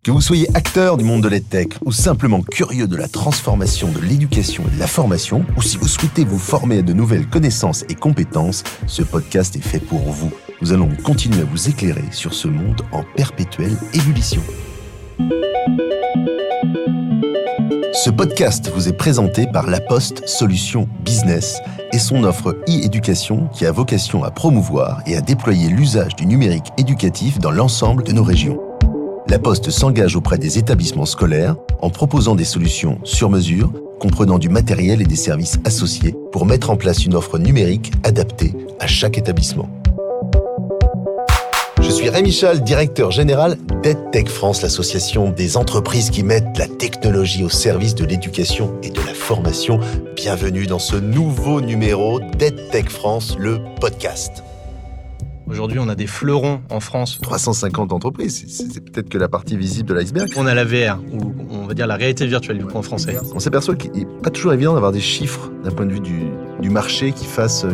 Que vous soyez acteur du monde de l'EdTech ou simplement curieux de la transformation de l'éducation et de la formation, ou si vous souhaitez vous former à de nouvelles connaissances et compétences, ce podcast est fait pour vous. Nous allons continuer à vous éclairer sur ce monde en perpétuelle ébullition. Ce podcast vous est présenté par La Poste Solutions Business et son offre e-éducation qui a vocation à promouvoir et à déployer l'usage du numérique éducatif dans l'ensemble de nos régions. La Poste s'engage auprès des établissements scolaires en proposant des solutions sur mesure, comprenant du matériel et des services associés pour mettre en place une offre numérique adaptée à chaque établissement. Je suis Rémi Chal, directeur général d'EdTech France, l'association des entreprises qui mettent la technologie au service de l'éducation et de la formation. Bienvenue dans ce nouveau numéro d'EdTech France, le podcast. Aujourd'hui, on a des fleurons en France. 350 entreprises, c'est peut-être que la partie visible de l'iceberg. On a la VR, ou on va dire la réalité virtuelle du coup en français. On s'aperçoit qu'il n'est pas toujours évident d'avoir des chiffres d'un point de vue du marché qui fassent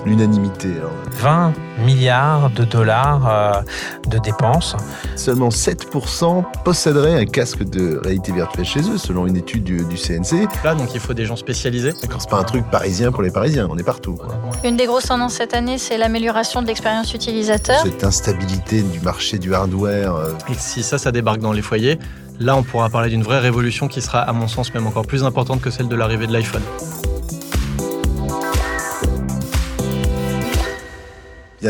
l'unanimité. Alors, 20 milliards de dollars de dépenses. Seulement 7% posséderaient un casque de réalité virtuelle chez eux, selon une étude du CNC. Là, donc il faut des gens spécialisés. C'est pas un truc parisien pour les Parisiens, on est partout. Une des grosses tendances cette année, c'est l'amélioration de l'expérience utilisateur. Cette instabilité du marché du hardware. Et si ça débarque dans les foyers, là on pourra parler d'une vraie révolution qui sera, à mon sens, même encore plus importante que celle de l'arrivée de l'iPhone.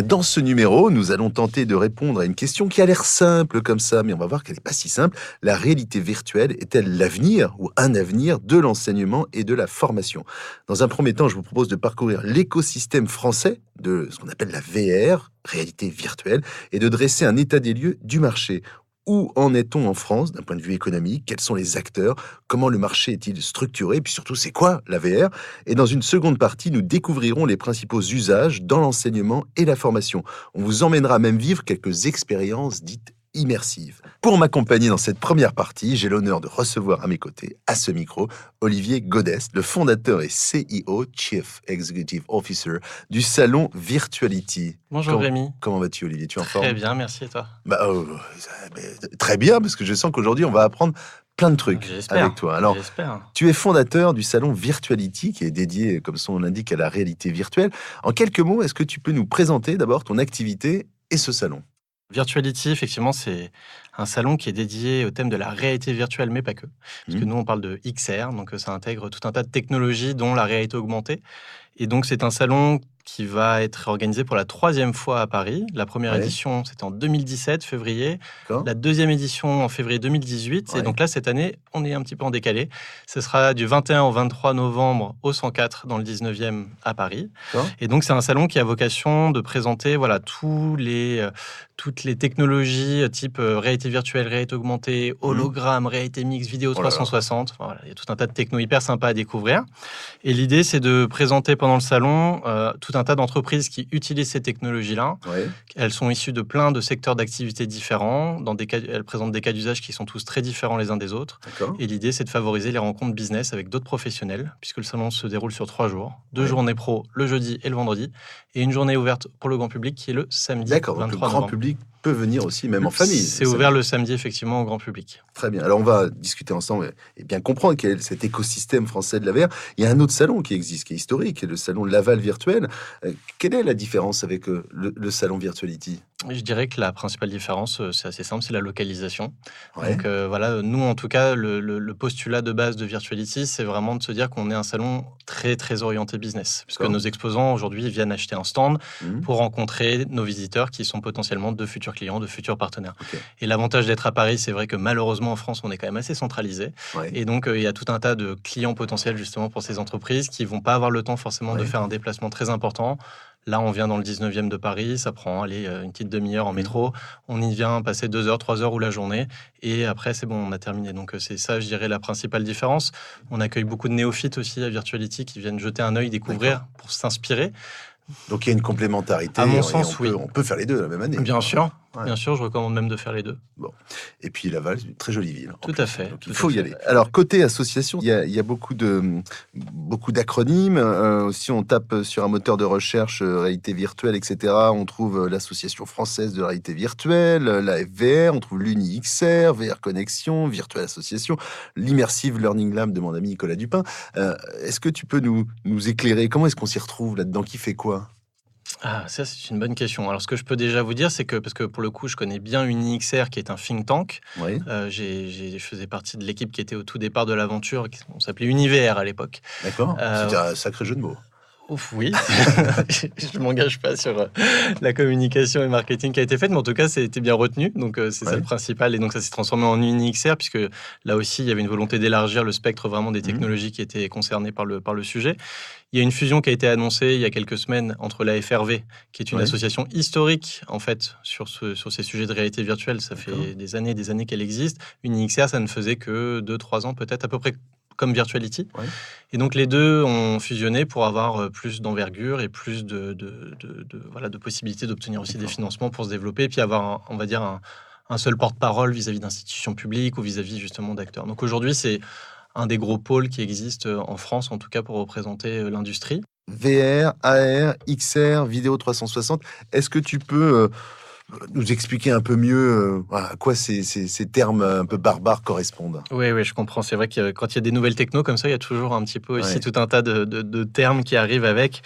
Dans ce numéro, nous allons tenter de répondre à une question qui a l'air simple comme ça, mais on va voir qu'elle n'est pas si simple. La réalité virtuelle est-elle l'avenir ou un avenir de l'enseignement et de la formation ? Dans un premier temps, je vous propose de parcourir l'écosystème français de ce qu'on appelle la VR, réalité virtuelle, et de dresser un état des lieux du marché. Où en est-on en France d'un point de vue économique ? Quels sont les acteurs ? Comment le marché est-il structuré ? Et puis surtout, c'est quoi la VR ? Et dans une seconde partie, nous découvrirons les principaux usages dans l'enseignement et la formation. On vous emmènera même vivre quelques expériences dites immersives. Pour m'accompagner dans cette première partie, j'ai l'honneur de recevoir à mes côtés, à ce micro, Olivier Godest, le fondateur et CEO, Chief Executive Officer du salon Virtuality. Bonjour Rémi. Comment vas-tu, Olivier ? Tu es en forme ? Très bien, merci et toi ? Très bien, parce que je sens qu'aujourd'hui, on va apprendre plein de trucs avec toi. Alors, tu es fondateur du salon Virtuality, qui est dédié, comme son nom l'indique, à la réalité virtuelle. En quelques mots, est-ce que tu peux nous présenter d'abord ton activité et ce salon ? Virtuality, effectivement, c'est un salon qui est dédié au thème de la réalité virtuelle, mais pas que. Parce que nous, on parle de XR, donc ça intègre tout un tas de technologies, dont la réalité augmentée. Et donc, c'est un salon qui va être organisé pour la 3e fois à Paris. La première édition, c'était en 2017, février. La deuxième édition, en février 2018. Et donc là, cette année, on est un petit peu en décalé. Ce sera du 21 au 23 novembre au 104 dans le 19e à Paris. Et donc, c'est un salon qui a vocation de présenter toutes les technologies type réalité virtuelle, réalité augmentée, hologramme, réalité mixte, vidéo 360. Voilà, il y a tout un tas de techno hyper sympas à découvrir. Et l'idée, c'est de présenter pendant le salon tout un tas d'entreprises qui utilisent ces technologies-là. Elles sont issues de plein de secteurs d'activité différents. Elles présentent des cas d'usage qui sont tous très différents les uns des autres. Et l'idée, c'est de favoriser les rencontres business avec d'autres professionnels, puisque le salon se déroule sur 3 jours. 2 journées pro, le jeudi et le vendredi, et une journée ouverte pour le grand public qui est le samedi 23 novembre. Donc le grand public peut venir aussi, même en famille. C'est ouvert le samedi, effectivement, au grand public. Très bien. Alors, on va discuter ensemble et bien comprendre quel est cet écosystème français de la VR. Il y a un autre salon qui existe, qui est historique, qui est le salon Laval Virtuel. Quelle est la différence avec le salon Virtuality ? Je dirais que la principale différence, c'est assez simple, c'est la localisation. Donc voilà, nous, en tout cas, le postulat de base de Virtuality, c'est vraiment de se dire qu'on est un salon très, très orienté business. Puisque nos exposants, aujourd'hui, viennent acheter un stand pour rencontrer nos visiteurs qui sont potentiellement de futurs clients, de futurs partenaires. Et l'avantage d'être à Paris, c'est vrai que malheureusement, en France, on est quand même assez centralisé. Et donc, il y a tout un tas de clients potentiels, justement, pour ces entreprises qui ne vont pas avoir le temps, forcément, de faire un déplacement très important. Là, on vient dans le 19e de Paris, ça prend une petite demi-heure en métro. On y vient passer 2 heures, 3 heures ou la journée. Et après, c'est bon, on a terminé. Donc, c'est ça, je dirais, la principale différence. On accueille beaucoup de néophytes aussi à Virtuality qui viennent jeter un œil, découvrir pour s'inspirer. Donc, il y a une complémentarité. À mon sens, on peut faire les deux la même année. Bien sûr. Ouais. Bien sûr, je recommande même de faire les deux. Et puis Laval, c'est une très jolie ville. en Tout plus. à fait. Donc tout il à faut y fait. aller. Alors côté association, il y a beaucoup d'acronymes. Si on tape sur un moteur de recherche réalité virtuelle, etc., on trouve l'association française de réalité virtuelle, la FVR, on trouve l'UniXR, VR Connexion, Virtual Association, l'Immersive Learning Lab de mon ami Nicolas Dupin. Est-ce que tu peux nous éclairer? Comment est-ce qu'on s'y retrouve là-dedans? Qui fait quoi? Ah, ça, c'est une bonne question. Alors, ce que je peux déjà vous dire, c'est que, parce que pour le coup, je connais bien UniXR, qui est un think tank. Oui, Je faisais partie de l'équipe qui était au tout départ de l'aventure, on s'appelait UniVR à l'époque. d'accord. Euh, C'était un sacré jeu de mots. Ouf, oui. Je m'engage pas sur la communication et marketing qui a été faite, mais en tout cas, c'était bien retenu. Donc, c'est ça Ouais. le principal. Et donc, ça s'est transformé en UniXR, puisque là aussi, il y avait une volonté d'élargir le spectre vraiment des technologies qui étaient concernées par le sujet. Il y a une fusion qui a été annoncée il y a quelques semaines entre la FRV, qui est une Ouais. association historique, en fait, sur ces sujets de réalité virtuelle. Ça D'accord. fait des années qu'elle existe. UniXR, ça ne faisait que 2-3 ans, peut-être, à peu près comme Virtuality. Ouais. Et donc, les deux ont fusionné pour avoir plus d'envergure et plus de possibilités d'obtenir aussi des D'accord. financements pour se développer, et puis avoir, on va dire, un seul porte-parole vis-à-vis d'institutions publiques ou vis-à-vis justement d'acteurs. Donc aujourd'hui, c'est un des gros pôles qui existe en France, en tout cas pour représenter l'industrie. VR, AR, XR, vidéo 360. Est-ce que tu peux nous expliquer un peu mieux à quoi ces termes un peu barbares correspondent? Oui, je comprends. C'est vrai que quand il y a des nouvelles technos comme ça, il y a toujours un petit peu aussi Ouais. tout un tas de termes qui arrivent avec.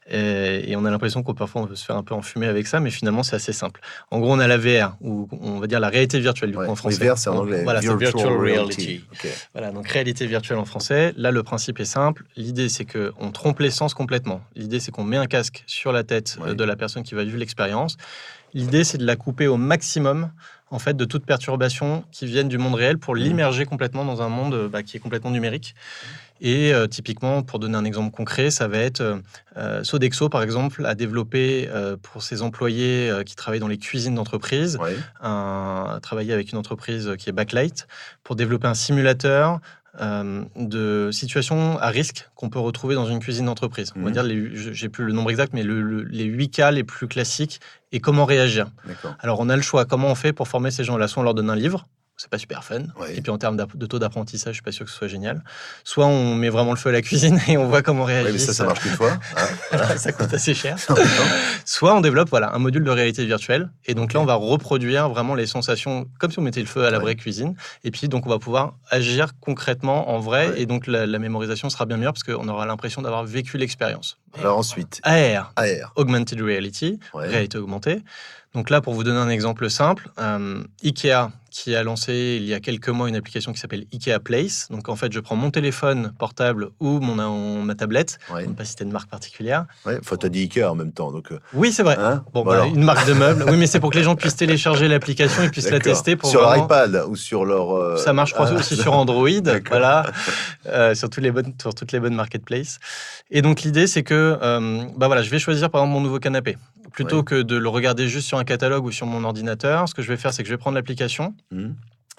Et on a l'impression qu'on parfois on veut se faire un peu enfumer avec ça, mais finalement c'est assez simple. En gros, on a la VR, ou on va dire la réalité virtuelle du coup Ouais. en Oui, français. VR, c'est en anglais. Voilà, c'est virtual reality. reality. Ok. Voilà, donc réalité virtuelle en français. Là, le principe est simple. L'idée, c'est qu'on trompe les sens complètement. L'idée, c'est qu'on met un casque sur la tête Ouais. de la personne qui va vivre l'expérience. L'idée, c'est de la couper au maximum, en fait, de toute perturbation qui vienne du monde réel pour l'immerger complètement dans un monde qui est complètement numérique. Et typiquement, pour donner un exemple concret, ça va être Sodexo, par exemple, a développé pour ses employés qui travaillent dans les cuisines d'entreprise, Ouais. travaillé avec une entreprise qui est Backlight, pour développer un simulateur de situations à risque qu'on peut retrouver dans une cuisine d'entreprise. On va dire, j'ai plus le nombre exact, mais les 8 cas les plus classiques et comment réagir. D'accord. Alors, on a le choix. Comment on fait pour former ces gens-là? Soit on leur donne un livre, c'est pas super fun. Ouais. Et puis en termes de taux d'apprentissage, je suis pas sûr que ce soit génial. Soit on met vraiment le feu à la cuisine et on voit comment Ouais, réagir. mais ça marche qu'une fois. Hein. Ça coûte assez cher. En même temps. Soit on développe un module de réalité virtuelle. Et donc Ok. là, on va reproduire vraiment les sensations comme si on mettait le feu à la Ouais. vraie cuisine. Et puis donc on va pouvoir agir concrètement en vrai. Ouais. Et donc la mémorisation sera bien meilleure parce qu'on aura l'impression d'avoir vécu l'expérience. Alors ensuite, AR, AR. Augmented Reality, Ouais. réalité augmentée. Donc là, pour vous donner un exemple simple, Ikea qui a lancé il y a quelques mois une application qui s'appelle Ikea Place. Donc en fait, je prends mon téléphone portable ou ma tablette, Ouais. pour ne pas citer de marque particulière. Ouais. Enfin, t'as dit Ikea en même temps, donc. Oui, c'est vrai. Hein. Bon, Voilà. une marque de meubles. Oui, mais c'est pour que les gens puissent télécharger l'application et puissent la D'accord. tester. Pour sur leur vraiment... iPad ou sur leur. Ça marche, je crois, aussi sur Android, D'accord. voilà, sur toutes les bonnes marketplaces. Et donc l'idée, c'est que, je vais choisir par exemple mon nouveau canapé. Plutôt Ouais. que de le regarder juste sur un catalogue ou sur mon ordinateur, ce que je vais faire, c'est que je vais prendre l'application. Mhm.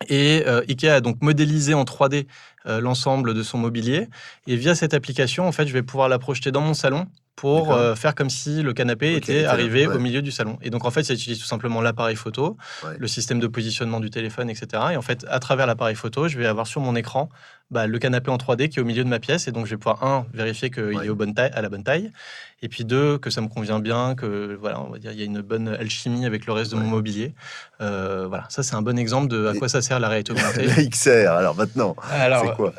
Et Ikea a donc modélisé en 3D l'ensemble de son mobilier. Et via cette application, en fait, je vais pouvoir la projeter dans mon salon pour D'accord. faire comme si le canapé Ok, était arrivé ouais. au milieu du salon. Et donc, en fait, ça utilise tout simplement l'appareil photo, Ouais. le système de positionnement du téléphone, etc. Et en fait, à travers l'appareil photo, je vais avoir sur mon écran le canapé en 3D qui est au milieu de ma pièce. Et donc, je vais pouvoir, vérifier qu'il Ouais. est à la bonne taille. Et puis, 2, que ça me convient bien, que, voilà, on va dire, il y a une bonne alchimie avec le reste de Ouais. mon mobilier. Voilà, ça, c'est un bon exemple de à Et- quoi ça sert la réalité augmentée. La XR, alors maintenant. Alors, C'est quoi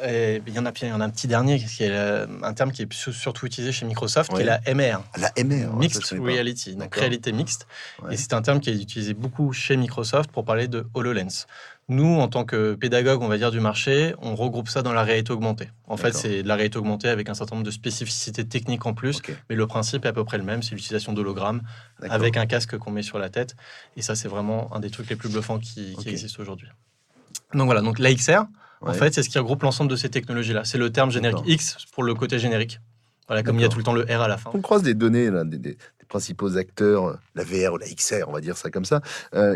il y en a un petit dernier, qui est un terme qui est surtout utilisé chez Microsoft, qui Ouais. est la MR. La MR. ça, Mixed je connais pas. Reality, donc D'accord. réalité mixte. Ouais. Et c'est un terme qui est utilisé beaucoup chez Microsoft pour parler de HoloLens. Nous, en tant que pédagogue, on va dire, du marché, on regroupe ça dans la réalité augmentée. En fait, D'accord. c'est de la réalité augmentée avec un certain nombre de spécificités techniques en plus, Ok. mais le principe est à peu près le même, c'est l'utilisation d'hologrammes D'accord. avec un casque qu'on met sur la tête. Et ça, c'est vraiment un des trucs les plus bluffants qui Ok. existent aujourd'hui. Donc voilà, donc l'AXR, en Ouais. fait, c'est ce qui regroupe l'ensemble de ces technologies-là. C'est le terme générique D'accord. X pour le côté générique. Voilà, comme il y a D'accord. tout le temps le R à la fin. On croise des données là, des principaux acteurs, la VR ou la XR, on va dire ça comme ça,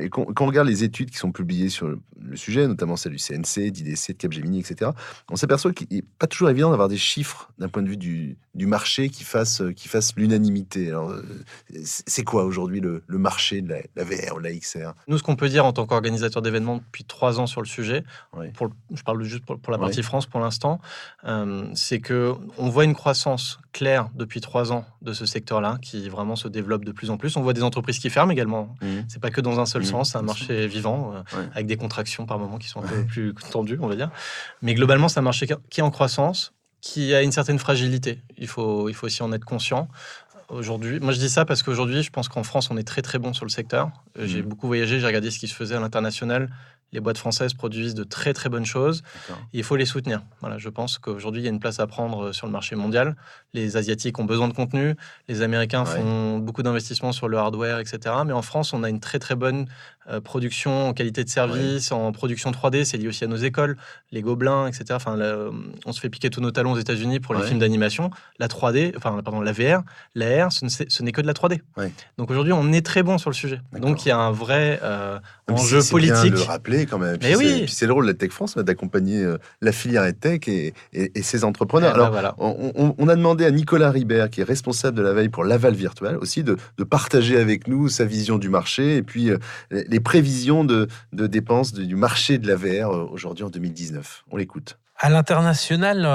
et qu'on regarde les études qui sont publiées sur le sujet, notamment celle du CNC, d'IDC, de Capgemini, etc., on s'aperçoit qu'il n'est pas toujours évident d'avoir des chiffres d'un point de vue du marché qui fassent l'unanimité. Alors, c'est quoi aujourd'hui le marché de la VR ou de la XR? Nous, ce qu'on peut dire en tant qu'organisateur d'événements depuis 3 ans sur le sujet, Ouais. je parle juste pour la partie Ouais. France pour l'instant, c'est qu'on voit une croissance claire depuis 3 ans de ce secteur-là qui vraiment se développe de plus en plus. On voit des entreprises qui ferment également. Mhm. C'est pas que dans un seul Mhm, sens, c'est un bien sûr. marché vivant Ouais. avec des contractions par moments qui sont un peu plus tendues, on va dire. Mais globalement, c'est un marché qui est en croissance, qui a une certaine fragilité. Il faut aussi en être conscient. Aujourd'hui, moi je dis ça parce qu'aujourd'hui, je pense qu'en France, on est très très bon sur le secteur. J'ai beaucoup voyagé, j'ai regardé ce qui se faisait à l'international. Les boîtes françaises produisent de très très bonnes choses. D'accord. Il faut les soutenir. Voilà, je pense qu'aujourd'hui, il y a une place à prendre sur le marché mondial. Les Asiatiques ont besoin de contenu. Les Américains Ouais. font beaucoup d'investissements sur le hardware, etc. Mais en France, on a une très très bonne production en qualité de service, en production 3D. C'est lié aussi à nos écoles, les Gobelins, etc. Enfin, on se fait piquer tous nos talons aux États-Unis pour les Ouais. films d'animation. La 3D, enfin, pardon, la VR, la R, ce n'est que de la 3D. Ouais. Donc aujourd'hui, on est très bon sur le sujet. D'accord. Donc il y a un vrai Mais enjeu c'est bien de politique. le rappeler quand même. Mais oui. Puis c'est le rôle de la Tech France d'accompagner la filière EdTech et ses entrepreneurs. Eh ben Alors, voilà. on a demandé à Nicolas Ribert, qui est responsable de la veille pour Laval Virtual, aussi de partager avec nous sa vision du marché et puis les prévisions de dépenses du marché de la VR aujourd'hui en 2019. On l'écoute. À l'international,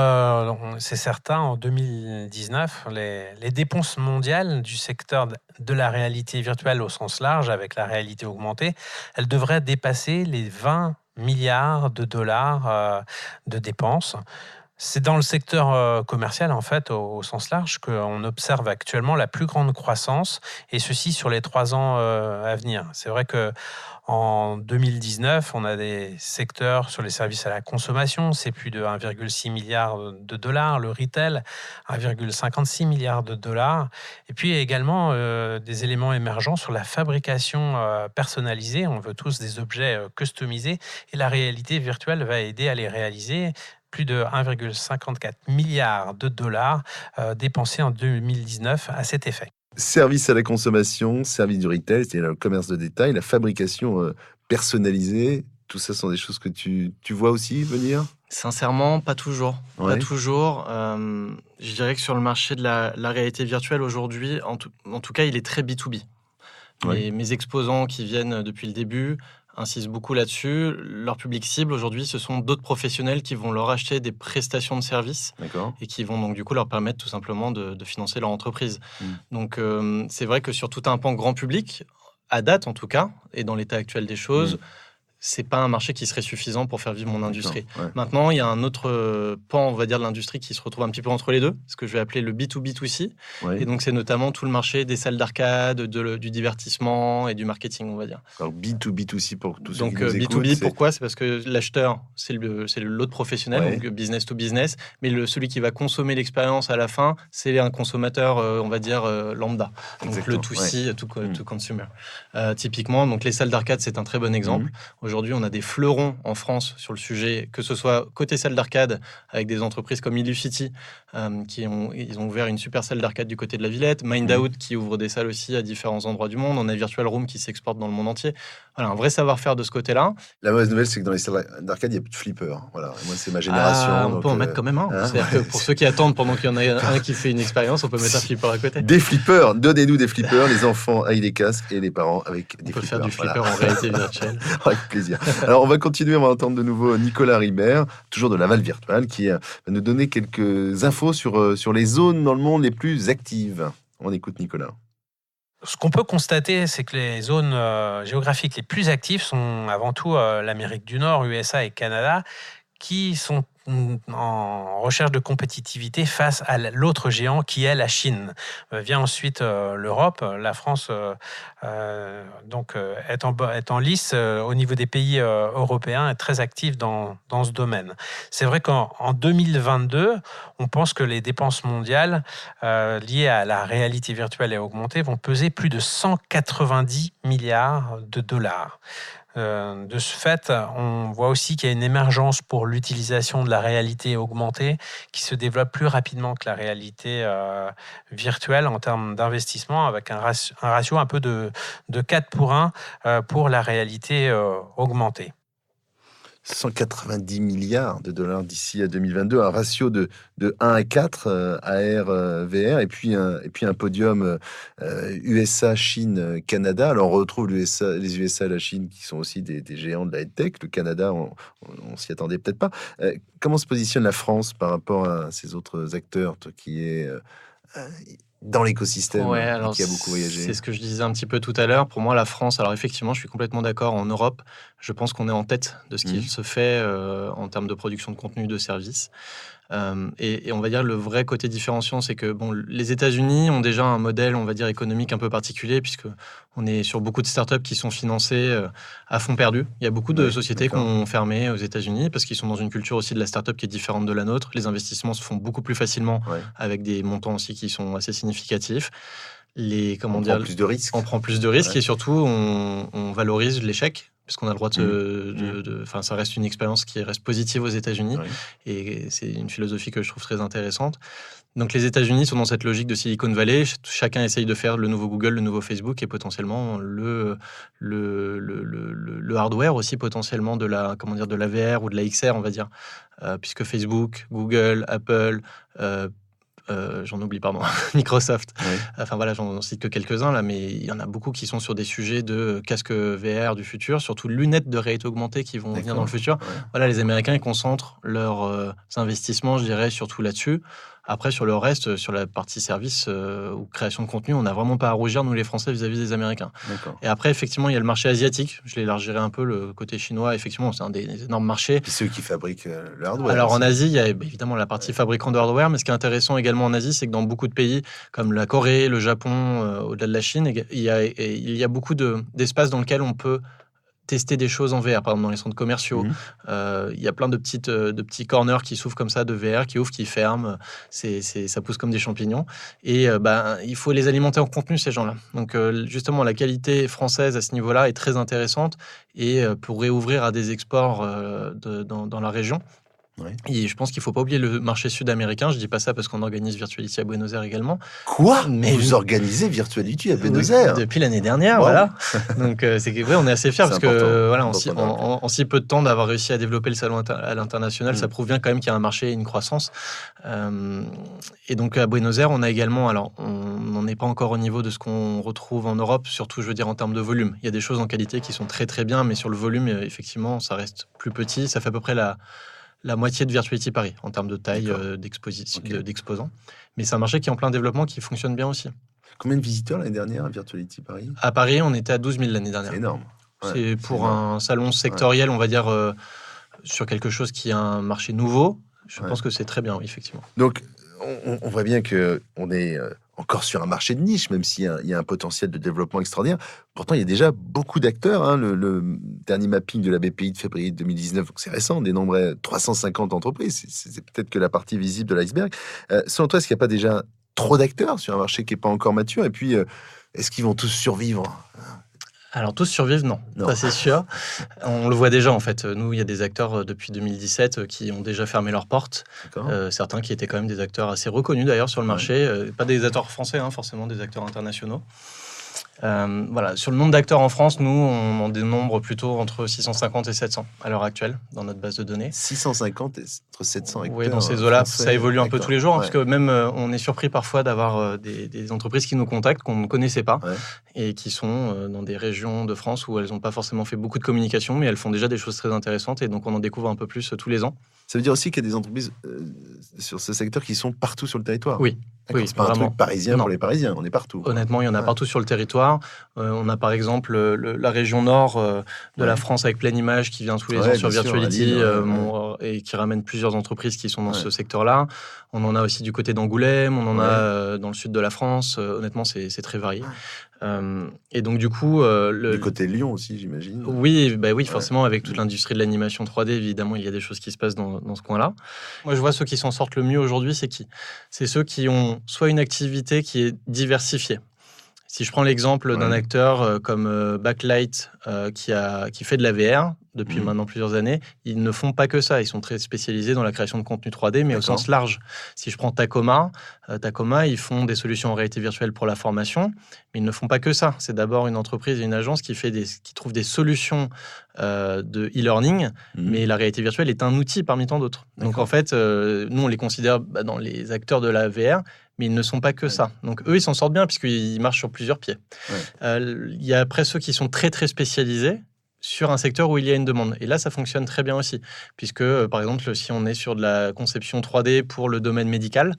c'est certain, en 2019, les dépenses mondiales du secteur de la réalité virtuelle au sens large, avec la réalité augmentée, elles devraient dépasser les 20 milliards de dollars de dépenses. C'est dans le secteur commercial, en fait, au sens large, qu'on observe actuellement la plus grande croissance, et ceci sur les 3 ans à venir. C'est vrai que en 2019, on a des secteurs sur les services à la consommation, c'est plus de 1,6 milliard de dollars. Le retail, 1,56 milliard de dollars. Et puis également des éléments émergents sur la fabrication personnalisée. On veut tous des objets customisés et la réalité virtuelle va aider à les réaliser. Plus de 1,54 milliard de dollars dépensés en 2019 à cet effet. Service à la consommation, service du retail, c'est-à-dire le commerce de détail, la fabrication personnalisée, tout ça sont des choses que tu vois aussi venir? Sincèrement, pas toujours. Ouais. Pas toujours. Je dirais que sur le marché de la réalité virtuelle aujourd'hui, en tout cas, il est très B2B. Ouais. Mes exposants qui viennent depuis le début insistent beaucoup là-dessus. Leur public cible aujourd'hui, ce sont d'autres professionnels qui vont leur acheter des prestations de services D'accord. et qui vont donc du coup leur permettre tout simplement de financer leur entreprise. Donc c'est vrai que sur tout un pan grand public, à date en tout cas, et dans l'état actuel des choses, c'est pas un marché qui serait suffisant pour faire vivre mon industrie. Ouais. Maintenant, il y a un autre pan, on va dire, de l'industrie qui se retrouve un petit peu entre les deux, ce que je vais appeler le B2B2C. Ouais. Et donc, c'est notamment tout le marché des salles d'arcade, du divertissement et du marketing, on va dire. Alors B2B2C pour tous ceux Donc, qui nous écoutent. B2B, pourquoi? C'est parce que l'acheteur, c'est l'autre professionnel, Ouais. donc business to business, mais celui qui va consommer l'expérience à la fin, c'est un consommateur, on va dire, lambda. Donc, Exactement, le 2C, to consumer. Typiquement, donc les salles d'arcade, c'est un très bon exemple. Aujourd'hui, on a des fleurons en France sur le sujet, que ce soit côté salle d'arcade, avec des entreprises comme Illucity, ils ont ouvert une super salle d'arcade du côté de la Villette, Mindout qui ouvre des salles aussi à différents endroits du monde, on a Virtual Room qui s'exporte dans le monde entier. Voilà, un vrai savoir-faire de ce côté-là. La mauvaise nouvelle, c'est que dans les salles d'arcade, il n'y a plus de flipper. Voilà. Moi, c'est ma génération. On donc, peut en mettre quand même un. C'est-à-dire que pour ceux qui attendent pendant qu'il y en a un qui fait une expérience, on peut mettre un flipper à côté. Des flippers, donnez-nous des flippers, les enfants avec des casques et les parents avec des On peut flippers. faire du flipper en réalité virtuelle. Avec plaisir. Alors, on va continuer, on va entendre de nouveau Nicolas Ribert, toujours de Laval Virtual, qui va nous donner quelques infos sur les zones dans le monde les plus actives. On écoute Nicolas. Ce qu'on peut constater, c'est que les zones géographiques les plus actives sont avant tout l'Amérique du Nord, USA et Canada, qui sont en recherche de compétitivité face à l'autre géant qui est la Chine. Vient ensuite l'Europe. La France est en lice au niveau des pays européens, est très active dans ce domaine. C'est vrai qu'en 2022, on pense que les dépenses mondiales liées à la réalité virtuelle et augmentée vont peser plus de 190 milliards de dollars. De ce fait, on voit aussi qu'il y a une émergence pour l'utilisation de la réalité augmentée qui se développe plus rapidement que la réalité virtuelle en termes d'investissement, avec un ratio un peu de 4 pour 1 pour la réalité augmentée. 190 milliards de dollars d'ici à 2022, un ratio de 1 à 4 AR, VR, et puis un podium USA, Chine, Canada. Alors on retrouve les USA et la Chine qui sont aussi des géants de la tech. Le Canada, on s'y attendait peut-être pas. Comment se positionne la France par rapport à ces autres acteurs, toi qui est dans l'écosystème Ouais, et alors qui a beaucoup voyagé? c'est ce que je disais un petit peu tout à l'heure. Pour moi, la France, alors effectivement, je suis complètement d'accord. En Europe, je pense qu'on est en tête de ce qu'il se fait en termes de production de contenu, de services. Et on va dire le vrai côté différenciant, c'est que bon, les États-Unis ont déjà un modèle, on va dire, économique un peu particulier, puisque on est sur beaucoup de startups qui sont financées à fond perdu. Il y a beaucoup de Ouais, sociétés qui d'accord. ont fermé aux États-Unis parce qu'ils sont dans une culture aussi de la startup qui est différente de la nôtre. Les investissements se font beaucoup plus facilement Ouais. avec des montants aussi qui sont assez significatifs. On prend plus de risques. On prend plus de risques Ouais. et surtout on valorise l'échec puisqu'on a le droit Mmh. enfin, ça reste une expérience qui reste positive aux États-Unis Ouais. et c'est une philosophie que je trouve très intéressante. Donc les États-Unis sont dans cette logique de Silicon Valley. Chacun essaye de faire le nouveau Google, le nouveau Facebook et potentiellement le hardware aussi potentiellement de la VR ou de la XR, on va dire, puisque Facebook, Google, Apple, j'en oublie, pardon, Microsoft. Ouais. Enfin voilà, j'en cite que quelques-uns là, mais il y en a beaucoup qui sont sur des sujets de casque VR du futur, surtout lunettes de réalité augmentée qui vont venir dans le futur. Ouais. Voilà, les Américains ils concentrent leurs investissements, je dirais, surtout là-dessus. Après, sur le reste, sur la partie service ou création de contenu, on n'a vraiment pas à rougir, nous les Français, vis-à-vis des Américains. D'accord. Et après, effectivement, il y a le marché asiatique. Je l'élargirai un peu, le côté chinois. Effectivement, c'est un des énormes marchés. Puis ceux qui fabriquent le hardware. Alors en aussi. Asie, il y a évidemment la partie fabricant de hardware, mais ce qui est intéressant également en Asie, c'est que dans beaucoup de pays comme la Corée, le Japon, au-delà de la Chine, il y a beaucoup d'espaces dans lesquels on peut tester des choses en VR, par exemple dans les centres commerciaux. Mhm. Il y a plein de petits corners qui s'ouvrent comme ça de VR, qui ouvrent, qui ferment. Ça pousse comme des champignons. Et il faut les alimenter en contenu, ces gens-là. Donc justement, la qualité française à ce niveau-là est très intéressante et pour réouvrir à des exports dans la région. Ouais. Et je pense qu'il ne faut pas oublier le marché sud-américain. Je ne dis pas ça parce qu'on organise Virtuality à Buenos Aires également. Quoi? Mais Vous organisez Virtuality à Buenos Aires? Depuis l'année dernière, Wow. voilà. Donc on est assez fiers parce C'est important, que voilà, important en si peu de temps d'avoir réussi à développer le salon à l'international, ça prouve bien quand même qu'il y a un marché et une croissance. Et donc à Buenos Aires, on a également, alors on n'en est pas encore au niveau de ce qu'on retrouve en Europe, surtout je veux dire en termes de volume. Il y a des choses en qualité qui sont très très bien, mais sur le volume, effectivement, ça reste plus petit. Ça fait à peu près la moitié de Virtuality Paris en termes de taille d'exposants. Mais c'est un marché qui est en plein développement, qui fonctionne bien aussi. Combien de visiteurs l'année dernière à Virtuality Paris? À Paris, on était à 12 000 l'année dernière. C'est énorme. Ouais, C'est pour énorme. un salon sectoriel, on va dire, sur quelque chose qui est un marché nouveau. Je pense que c'est très bien, oui, effectivement. Donc, on voit bien qu'on est encore sur un marché de niche, même s'il y a un potentiel de développement extraordinaire. Pourtant, il y a déjà beaucoup d'acteurs. Hein. Le dernier mapping de la BPI de février 2019, donc c'est récent, dénombrait 350 entreprises. C'est peut-être que la partie visible de l'iceberg. Selon toi, est-ce qu'il n'y a pas déjà trop d'acteurs sur un marché qui n'est pas encore mature? Et puis, est-ce qu'ils vont tous survivre? Alors, tous survivent, non. Non. Ça, c'est sûr. On le voit déjà, en fait. Nous, il y a des acteurs depuis 2017 qui ont déjà fermé leurs portes. Certains qui étaient quand même des acteurs assez reconnus, d'ailleurs, sur le marché. Pas des acteurs français, hein, forcément, des acteurs internationaux. Voilà. Sur le nombre d'acteurs en France, nous, on en dénombre plutôt entre 650 et 700 à l'heure actuelle dans notre base de données. 650 et entre 700 acteurs. Oui, dans ces eaux-là, français. ça évolue un peu D'accord. tous les jours, hein, Ouais. parce que même on est surpris parfois d'avoir des entreprises qui nous contactent, qu'on ne connaissait pas, Ouais. et qui sont dans des régions de France où elles n'ont pas forcément fait beaucoup de communication, mais elles font déjà des choses très intéressantes, et donc on en découvre un peu plus tous les ans. Ça veut dire aussi qu'il y a des entreprises sur ce secteur qui sont partout sur le territoire. Oui. D'accord, Oui, c'est pas un vraiment. truc parisien Non. pour les Parisiens, on est partout. Honnêtement, il y en a Ouais. partout sur le territoire. On a par exemple la région nord de la France avec Pleine Image qui vient tous les ans sur bien sûr, à Virtuality Lille, et qui ramène plusieurs entreprises qui sont dans Ouais. ce secteur-là. On en a aussi du côté d'Angoulême, on en Ouais. a dans le sud de la France. Honnêtement, c'est très varié. Et donc du coup... Du côté de Lyon aussi, j'imagine. Oui, forcément, avec toute l'industrie de l'animation 3D, évidemment, il y a des choses qui se passent dans ce coin-là. Moi, je vois ceux qui s'en sortent le mieux aujourd'hui, c'est qui? C'est ceux qui ont soit une activité qui est diversifiée. Si je prends l'exemple d'un acteur comme Backlight qui fait de la VR, depuis maintenant plusieurs années, ils ne font pas que ça. Ils sont très spécialisés dans la création de contenu 3D, mais au sens large. Si je prends Tacoma, ils font des solutions en réalité virtuelle pour la formation, mais ils ne font pas que ça. C'est d'abord une entreprise et une agence qui trouve des solutions de e-learning, mais la réalité virtuelle est un outil parmi tant d'autres. Donc en fait, nous, on les considère dans les acteurs de la VR, mais ils ne sont pas que ça. Donc eux, ils s'en sortent bien puisqu'ils marchent sur plusieurs pieds. Il y a après ceux qui sont très, très spécialisés sur un secteur où il y a une demande. Et là, ça fonctionne très bien aussi, puisque, par exemple, si on est sur de la conception 3D pour le domaine médical,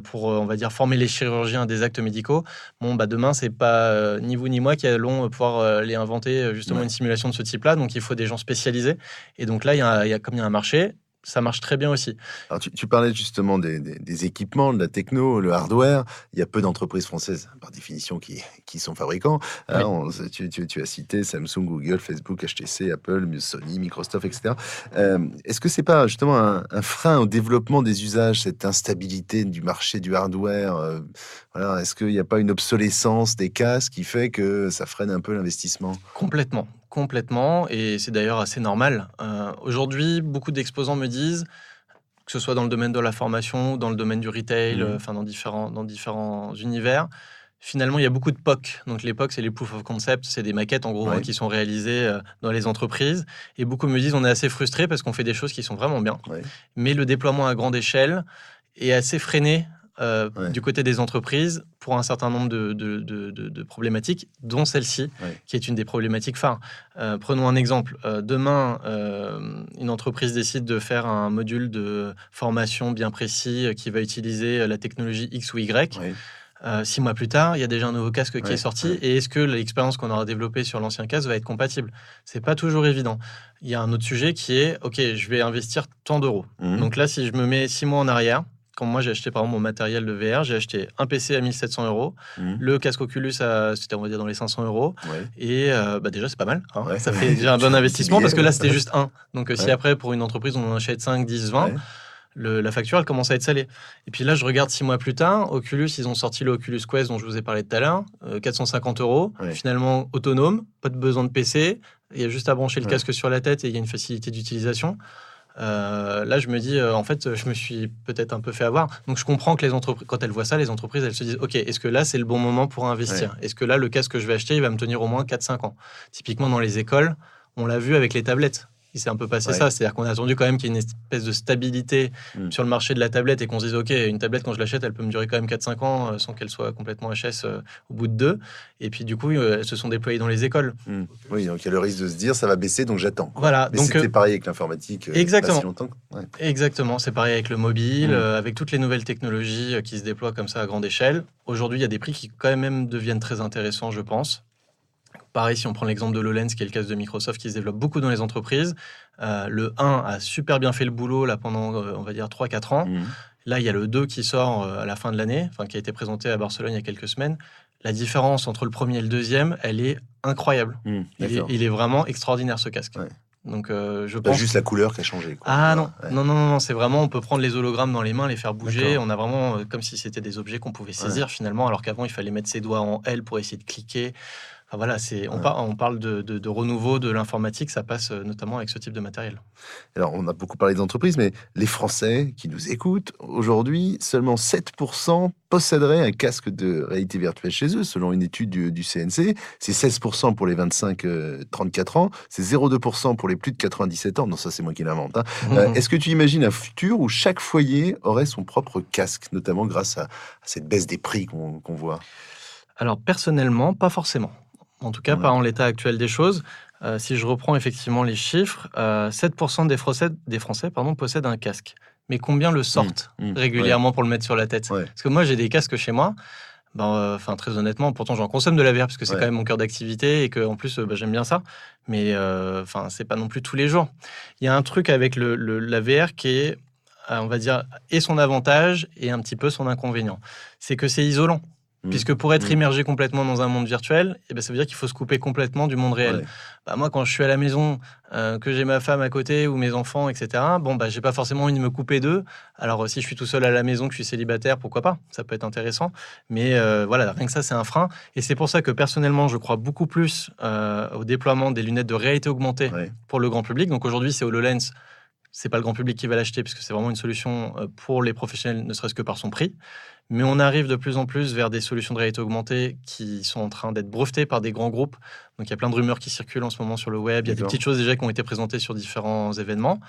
pour, on va dire, former les chirurgiens à des actes médicaux, demain, c'est pas ni vous ni moi qui allons pouvoir les inventer, justement, une simulation de ce type-là. Donc, il faut des gens spécialisés. Et donc là, comme il y a un marché, ça marche très bien aussi. Alors, tu parlais justement des équipements, de la techno, le hardware. Il y a peu d'entreprises françaises, par définition, qui sont fabricants. Alors, tu as cité Samsung, Google, Facebook, HTC, Apple, Sony, Microsoft, etc. Est-ce que c'est pas justement un frein au développement des usages, cette instabilité du marché du hardware Est-ce qu'il n'y a pas une obsolescence des casques qui fait que ça freine un peu l'investissement ? Complètement, et c'est d'ailleurs assez normal. Aujourd'hui, beaucoup d'exposants me disent, que ce soit dans le domaine de la formation, dans le domaine du retail, dans différents univers, finalement, il y a beaucoup de POC. Donc les POC, c'est les Proof of Concept, c'est des maquettes en gros qui sont réalisées dans les entreprises. Et beaucoup me disent, on est assez frustrés parce qu'on fait des choses qui sont vraiment bien. Mais le déploiement à grande échelle est assez freiné du côté des entreprises pour un certain nombre de problématiques, dont celle-ci, qui est une des problématiques phares. Prenons un exemple. Demain, une entreprise décide de faire un module de formation bien précis qui va utiliser la technologie X ou Y. 6 mois plus tard, il y a déjà un nouveau casque qui est sorti. Et est-ce que l'expérience qu'on aura développée sur l'ancien casque va être compatible ? C'est pas toujours évident. Il y a un autre sujet qui est, OK, je vais investir tant d'euros. Donc là, si je me mets 6 mois en arrière, quand moi j'ai acheté par exemple mon matériel de VR, j'ai acheté un PC à 1700 €, le casque Oculus c'était on va dire dans les 500 €, et déjà c'est pas mal, ça fait déjà un bon investissement parce que là c'était juste un. Donc si après pour une entreprise on en achète 5, 10, 20, la facture elle commence à être salée. Et puis là je regarde 6 mois plus tard, Oculus ils ont sorti le Oculus Quest dont je vous ai parlé tout à l'heure, 450 €, finalement autonome, pas de besoin de PC, il y a juste à brancher le casque sur la tête et il y a une facilité d'utilisation. Là, je me dis, en fait, je me suis peut-être un peu fait avoir. Donc, je comprends que les entreprises, quand elles voient ça, les entreprises, elles se disent, OK, est-ce que là, c'est le bon moment pour investir ? Est-ce que là, le casque que je vais acheter, il va me tenir au moins 4-5 ans ? Typiquement, dans les écoles, on l'a vu avec les tablettes. Il s'est un peu passé ça. C'est-à-dire qu'on a attendu quand même qu'il y ait une espèce de stabilité sur le marché de la tablette et qu'on se dise, OK, une tablette, quand je l'achète, elle peut me durer quand même 4-5 ans sans qu'elle soit complètement HS au bout de 2. Et puis, du coup, elles se sont déployées dans les écoles. Oui, donc il y a le risque de se dire, ça va baisser, donc j'attends. Voilà. Mais donc, c'était pareil avec l'informatique. Exactement. Pas si longtemps. Exactement. C'est pareil avec le mobile, avec toutes les nouvelles technologies qui se déploient comme ça à grande échelle. Aujourd'hui, il y a des prix qui quand même deviennent très intéressants, je pense. Pareil, si on prend l'exemple de l'HoloLens, qui est le casque de Microsoft, qui se développe beaucoup dans les entreprises. Le 1 a super bien fait le boulot là, pendant, on va dire, 3-4 ans. Là, il y a le 2 qui sort à la fin de l'année, qui a été présenté à Barcelone il y a quelques semaines. La différence entre le premier et le deuxième, elle est incroyable. Il est vraiment extraordinaire, ce casque. Donc, je pense... juste la couleur qui a changé. Non, c'est vraiment, on peut prendre les hologrammes dans les mains, les faire bouger. On a vraiment, comme si c'était des objets qu'on pouvait saisir finalement, alors qu'avant, il fallait mettre ses doigts en L pour essayer de cliquer. Enfin, voilà, on parle de renouveau de l'informatique, ça passe notamment avec ce type de matériel. Alors, on a beaucoup parlé des entreprises, mais les Français qui nous écoutent, aujourd'hui, seulement 7% posséderaient un casque de réalité virtuelle chez eux, selon une étude du CNC. C'est 16% pour les 25-34 ans, c'est 0,2% pour les plus de 97 ans. Non, ça, c'est moi qui l'invente. Est-ce que tu imagines un futur où chaque foyer aurait son propre casque, notamment grâce à cette baisse des prix qu'on voit ? Alors, personnellement, pas forcément. En tout cas, pas en l'état actuel des choses. Si je reprends effectivement les chiffres, 7% des Français possèdent un casque. Mais combien le sortent régulièrement pour le mettre sur la tête ? Parce que moi, j'ai des casques chez moi. Très honnêtement, pourtant j'en consomme de la VR parce que c'est quand même mon cœur d'activité et qu'en plus j'aime bien ça. Mais c'est pas non plus tous les jours. Il y a un truc avec la VR qui est, on va dire, et son avantage et un petit peu son inconvénient. C'est que c'est isolant. Puisque pour être immergé complètement dans un monde virtuel, ça veut dire qu'il faut se couper complètement du monde réel. Moi, quand je suis à la maison, que j'ai ma femme à côté ou mes enfants, etc., j'ai pas forcément envie de me couper d'eux. Alors, si je suis tout seul à la maison, que je suis célibataire, pourquoi pas? Ça peut être intéressant. Mais rien que ça, c'est un frein. Et c'est pour ça que personnellement, je crois beaucoup plus au déploiement des lunettes de réalité augmentée pour le grand public. Donc aujourd'hui, c'est HoloLens. C'est pas le grand public qui va l'acheter, puisque c'est vraiment une solution pour les professionnels, ne serait-ce que par son prix. Mais on arrive de plus en plus vers des solutions de réalité augmentée qui sont en train d'être brevetées par des grands groupes. Donc il y a plein de rumeurs qui circulent en ce moment sur le web. Il y a des petites choses déjà qui ont été présentées sur différents événements,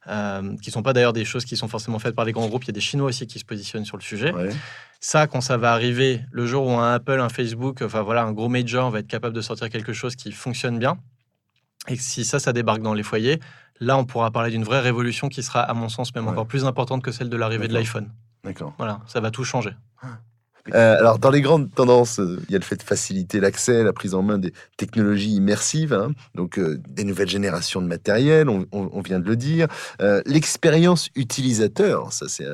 qui ne sont pas d'ailleurs des choses qui sont forcément faites par les grands groupes. Il y a des Chinois aussi qui se positionnent sur le sujet. Ça, quand ça va arriver, le jour où un Apple, un Facebook, un gros major va être capable de sortir quelque chose qui fonctionne bien, et que si ça débarque dans les foyers, là, on pourra parler d'une vraie révolution qui sera, à mon sens, même encore plus importante que celle de l'arrivée de l'iPhone. D'accord. Voilà, ça va tout changer. Alors, dans les grandes tendances, il y a le fait de faciliter l'accès, la prise en main des technologies immersives, donc des nouvelles générations de matériel, on vient de le dire. L'expérience utilisateur, ça c'est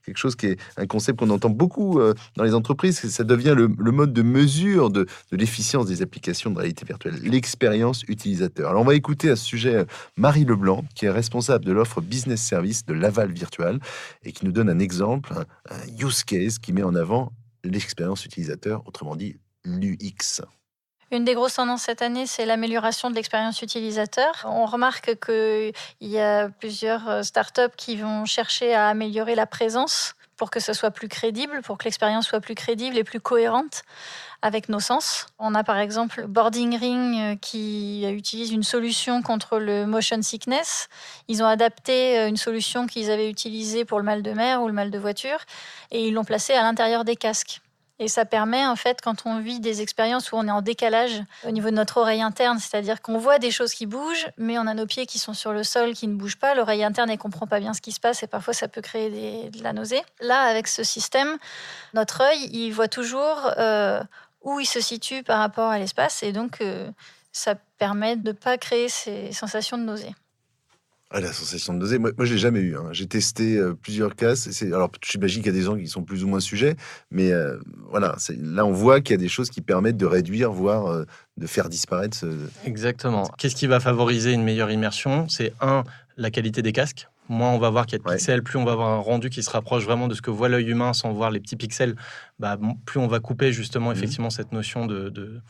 quelque chose qui est un concept qu'on entend beaucoup dans les entreprises, ça devient le mode de mesure de l'efficience des applications de réalité virtuelle. L'expérience utilisateur. Alors, on va écouter à ce sujet Marie Leblanc, qui est responsable de l'offre Business Service de Laval Virtual, et qui nous donne un exemple, un use case qui met en avant l'expérience utilisateur, autrement dit l'UX. Une des grosses tendances cette année, c'est l'amélioration de l'expérience utilisateur. On remarque qu'il y a plusieurs startups qui vont chercher à améliorer la présence pour que ce soit plus crédible, pour que l'expérience soit plus crédible et plus cohérente avec nos sens. On a par exemple Boarding Ring qui utilise une solution contre le motion sickness. Ils ont adapté une solution qu'ils avaient utilisée pour le mal de mer ou le mal de voiture et ils l'ont placée à l'intérieur des casques. Et ça permet, en fait, quand on vit des expériences où on est en décalage au niveau de notre oreille interne, c'est-à-dire qu'on voit des choses qui bougent, mais on a nos pieds qui sont sur le sol, qui ne bougent pas, l'oreille interne, elle ne comprend pas bien ce qui se passe et parfois ça peut créer de la nausée. Là, avec ce système, notre œil, il voit toujours où il se situe par rapport à l'espace et donc ça permet de ne pas créer ces sensations de nausée. La sensation de nausée, moi je l'ai jamais eu. J'ai testé plusieurs casques. Alors j'imagine qu'il y a des gens qui sont plus ou moins sujets, mais là on voit qu'il y a des choses qui permettent de réduire, voire de faire disparaître Exactement. Qu'est-ce qui va favoriser une meilleure immersion? C'est la qualité des casques. Moins on va voir qu'il y a de pixels, plus on va avoir un rendu qui se rapproche vraiment de ce que voit l'œil humain sans voir les petits pixels. Plus on va couper justement effectivement cette notion de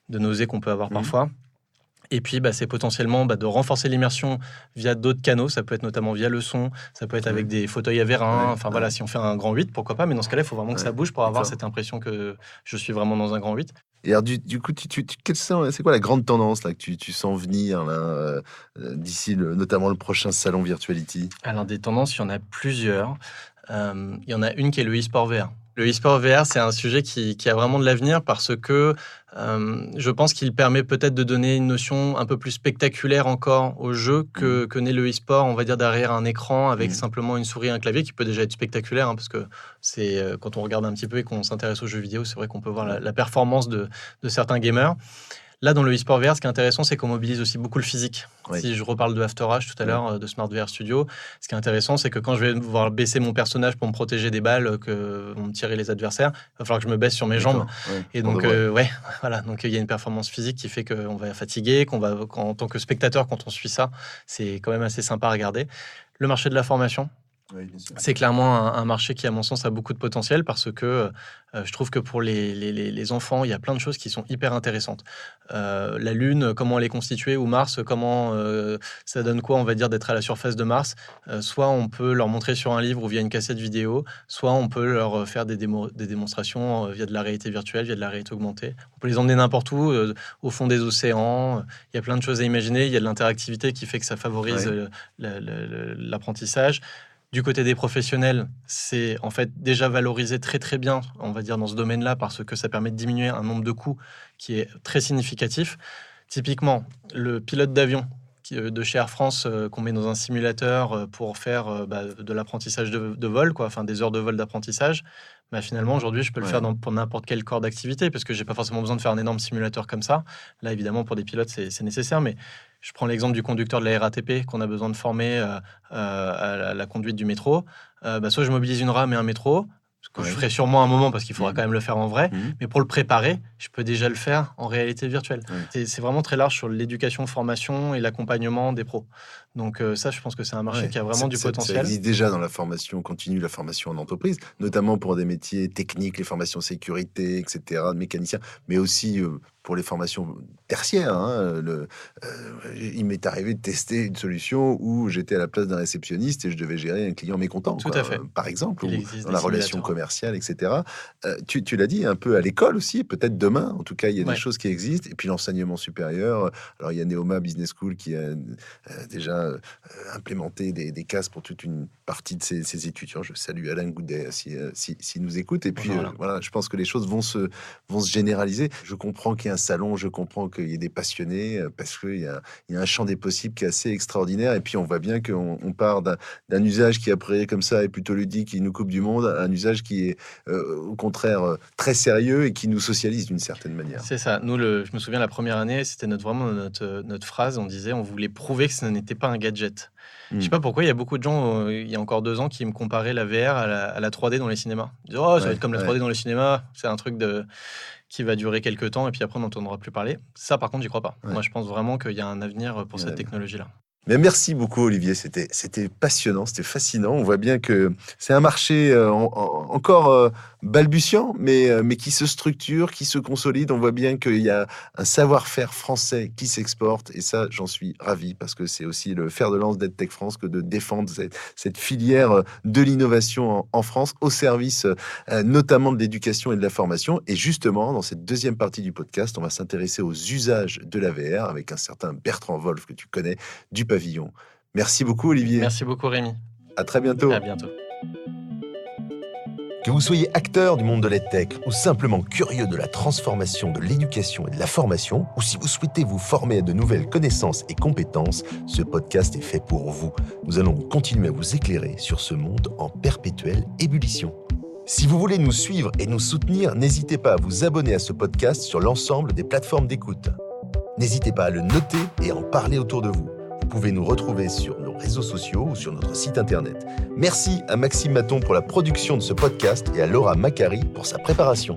nausée qu'on peut avoir parfois. Et puis, c'est potentiellement de renforcer l'immersion via d'autres canaux. Ça peut être notamment via le son, ça peut être avec des fauteuils à vérin. Si on fait un grand 8, pourquoi pas. Mais dans ce cas-là, il faut vraiment que ça bouge pour avoir cette impression que je suis vraiment dans un grand 8. Et alors, du coup, c'est quoi la grande tendance là, que tu sens venir là, d'ici notamment le prochain salon Virtuality? Alors, des tendances, il y en a plusieurs. Il y en a une qui est le e-sport VR. Le e-sport VR, c'est un sujet qui a vraiment de l'avenir parce que je pense qu'il permet peut-être de donner une notion un peu plus spectaculaire encore au jeu que n'est le e-sport, on va dire, derrière un écran avec simplement une souris et un clavier qui peut déjà être spectaculaire parce que c'est quand on regarde un petit peu et qu'on s'intéresse aux jeux vidéo, c'est vrai qu'on peut voir la performance de certains gamers. Là, dans le e-sport VR, ce qui est intéressant, c'est qu'on mobilise aussi beaucoup le physique. Si je reparle de After H tout à l'heure, de Smart VR Studio, ce qui est intéressant, c'est que quand je vais devoir baisser mon personnage pour me protéger des balles que vont me tirer les adversaires, il va falloir que je me baisse sur mes jambes. Et donc, donc il y a une performance physique qui fait qu'on va fatiguer, en tant que spectateur, quand on suit ça, c'est quand même assez sympa à regarder. Le marché de la formation, c'est clairement un marché qui, à mon sens, a beaucoup de potentiel parce que je trouve que pour les enfants, il y a plein de choses qui sont hyper intéressantes. La Lune, comment elle est constituée, ou Mars, comment ça donne quoi, on va dire, d'être à la surface de Mars. Soit on peut leur montrer sur un livre ou via une cassette vidéo, soit on peut leur faire des démonstrations via de la réalité virtuelle, via de la réalité augmentée. On peut les emmener n'importe où, au fond des océans. Il y a plein de choses à imaginer. Il y a de l'interactivité qui fait que ça favorise l'apprentissage. Du côté des professionnels, c'est en fait déjà valorisé très très bien, on va dire, dans ce domaine-là, parce que ça permet de diminuer un nombre de coûts qui est très significatif. Typiquement, le pilote d'avion de chez Air France qu'on met dans un simulateur pour faire de l'apprentissage de vol, des heures de vol d'apprentissage. Finalement, aujourd'hui, je peux le faire pour n'importe quel corps d'activité, parce que j'ai pas forcément besoin de faire un énorme simulateur comme ça. Là, évidemment, pour des pilotes, c'est nécessaire, mais je prends l'exemple du conducteur de la RATP qu'on a besoin de former à la conduite du métro. Soit je mobilise une rame et un métro, que je ferai sûrement un moment parce qu'il faudra quand même le faire en vrai, Mhm. mais pour le préparer, je peux déjà le faire en réalité virtuelle. C'est vraiment très large sur l'éducation, formation et l'accompagnement des pros. Donc ça, je pense que c'est un marché qui a vraiment du Ça potentiel. existe déjà dans la formation continue, la formation en entreprise, notamment pour des métiers techniques, les formations sécurité, etc., de mécaniciens, mais aussi pour les formations tertiaires. Il m'est arrivé de tester une solution où j'étais à la place d'un réceptionniste et je devais gérer un client mécontent, Tout à fait. par exemple, Il ou existe dans des la relation simulateurs. commerciale, etc. Tu l'as dit, un peu à l'école aussi, peut-être demain. En tout cas, il y a des choses qui existent. Et puis l'enseignement supérieur. Alors, il y a Neoma Business School qui a déjà implémenté des cases pour toute une partie de ses étudiants. Je salue Alain Goudet s'il nous écoute. Et puis, Bonjour, Alain. voilà, je pense que les choses vont se généraliser. Je comprends qu'il y ait un salon, je comprends qu'il y ait des passionnés, parce qu'il y a un champ des possibles qui est assez extraordinaire. Et puis, on voit bien qu'on part d'un usage qui, après, comme ça, est plutôt ludique, qui nous coupe du monde, à un usage qui est, au contraire, très sérieux et qui nous socialise d'une certaine manière. C'est ça. Nous, je me souviens, la première année, c'était vraiment notre phrase. On disait, on voulait prouver que ce n'était pas un gadget. Je sais pas pourquoi, il y a beaucoup de gens, il y a encore 2 ans, qui me comparaient la VR à la 3D dans les cinémas. Ils disaient, oh, ça va être comme la 3D dans les cinémas. C'est un truc qui va durer quelques temps et puis après, on n'entendra plus parler. Ça, par contre, j'y crois pas. Moi, je pense vraiment qu'il y a un avenir pour cette technologie-là. Mais merci beaucoup, Olivier. C'était passionnant, c'était fascinant. On voit bien que c'est un marché encore balbutiant, mais qui se structure, qui se consolide. On voit bien qu'il y a un savoir-faire français qui s'exporte. Et ça, j'en suis ravi, parce que c'est aussi le fer de lance d'EdTech France que de défendre cette filière de l'innovation en France, au service notamment de l'éducation et de la formation. Et justement, dans cette deuxième partie du podcast, on va s'intéresser aux usages de la VR avec un certain Bertrand Wolf, que tu connais, du Pavillon. Merci beaucoup, Olivier. Merci beaucoup, Rémi. À très bientôt. À bientôt. Que vous soyez acteur du monde de l'EdTech ou simplement curieux de la transformation de l'éducation et de la formation, ou si vous souhaitez vous former à de nouvelles connaissances et compétences, ce podcast est fait pour vous. Nous allons continuer à vous éclairer sur ce monde en perpétuelle ébullition. Si vous voulez nous suivre et nous soutenir, n'hésitez pas à vous abonner à ce podcast sur l'ensemble des plateformes d'écoute. N'hésitez pas à le noter et à en parler autour de vous. Vous pouvez nous retrouver sur nos réseaux sociaux ou sur notre site internet. Merci à Maxime Maton pour la production de ce podcast et à Laura Macari pour sa préparation.